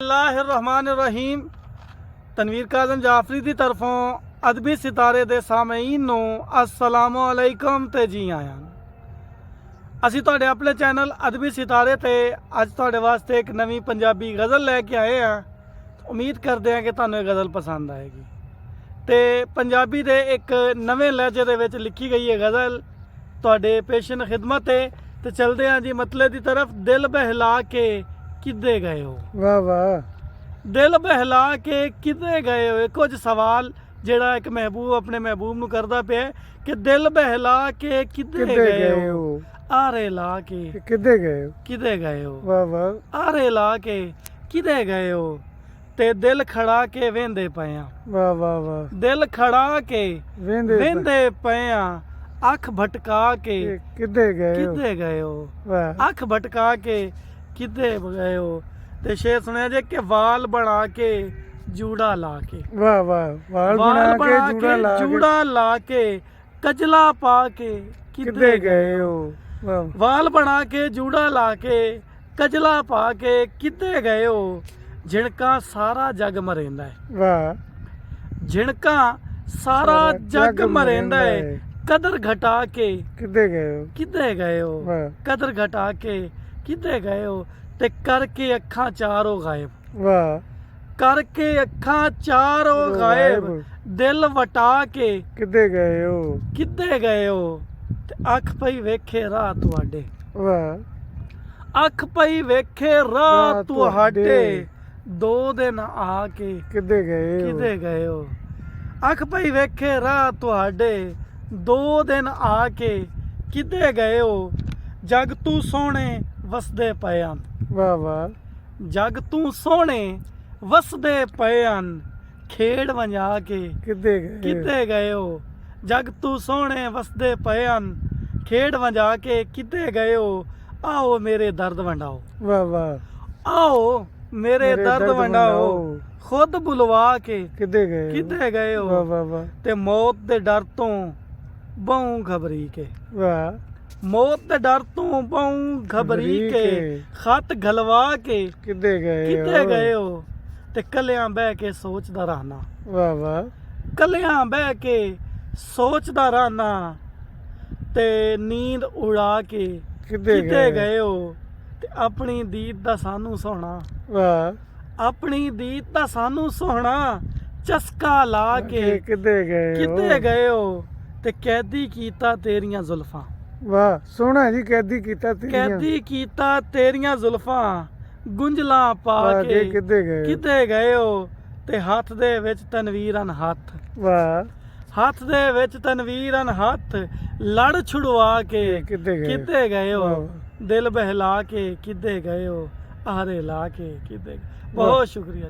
बिस्मिल्लाहिर्रहमानिर्रहीम। तनवीर काज़म जाफरी की तरफों अदबी सितारे दे सामईन नू अस्सलामु अलैकुम ते जी आया। असी तुहाडे अपने चैनल अदबी सितारे ते अज तुहाडे वास्ते एक नवी पंजाबी गज़ल लैके आए हैं। उम्मीद करते हैं कि तुहानू ये गज़ल पसंद आएगी। तो पंजाबी दे एक नवे लहजे दे विच लिखी गई है गज़ल तुहाडे पेशन खिदमत है। तो चलते हैं जी मतले की तरफ। दिल बहला के किदे गए हो। वाह वाह। दिल बहला के किदे गए हो। कुछ सवाल जेड़ा एक महबूब अपने महबूब नू करदा पिया कि दिल बहला के किदे गए हो। आरे ला के किदे गए हो। किदे गए हो। वाह वाह। आरे ला के किदे गए हो। ते दिल खड़ा के वेंदे पए आ। वाह वाह वाह। दिल खड़ा के वेंदे पए आ। अख भटका के किदे गए हो। किदे गए हो। वाह। अख भटका के किदे गए हो। ते शेर सुनिया जे कि वाल बना के जूड़ा ला के। वाह वाह। वाल बना के जूड़ा ला के कजला पा के किदे गए हो। वाह। वाल बना के जूड़ा ला के कजला पा के किदे गए हो। झिणका सारा जग मरेंदा है। वाह। झिणका सारा जग मरेंदा है। कदर घटा के किदे गए हो। किदे गए हो। वाह। कदर घटा के किदे गए हो। ते करके अखा चारों गायब। वाह। करके अखा चारों गायब। दिल वटा के किदे गए हो। किदे गए हो। ते अख पई वेखे राह तुहाडे। वाह। अख पई वेखे राह तुहाडे। दो दिन आके किदे गए हो। किदे गए हो। अख पई वेखे राह तुहाडे। दो दिन आके किदे गए हो। जग तू सोहणे वसदे पए हन। वाह वाह। जग तू सोहणे वसदे पए हन। खेड़ वंजा के किदे गए किदे गए हो। जग तू सोहणे वसदे पए हन। खेड़ वंजा के किदे गए हो। आओ मेरे दर्द वंडाओ। वाह वाह। आओ मेरे दर्द वंडाओ। खुद बुलवा के किदे गए किदे गए हो। वाह वाह वाह। ते मौत दे डर तो बहु घबरी के। वाह। मौत दे डर तो बहु घबरी के खत घलवा के किदे किदे गए हो। ते कलियां बह के सोचदा रहना। वाह वाह। कलियां बह के सोचदा रहना। ते नींद उड़ा के किदे गए हो। ते अपनी दीद दा सानू सोहना। वाह। अपनी दीद दा सानू सोहना चस्का ला के किदे गए हो। ते कैदी कीता तेरियां जुल्फां। वाह सोहना जी। कैदी कीता कैदी कीता तेरियां जुल्फां। गुंजला पा के किदे गए हो। ते हाथ दे विच तनवीरन हथ। वाह। हाथ दे विच तनवीरन हथ। लड़ छुड़वा के किदे गए हो। दिल बहला के किदे गए हो। आरे ला के किदे। बहुत शुक्रिया।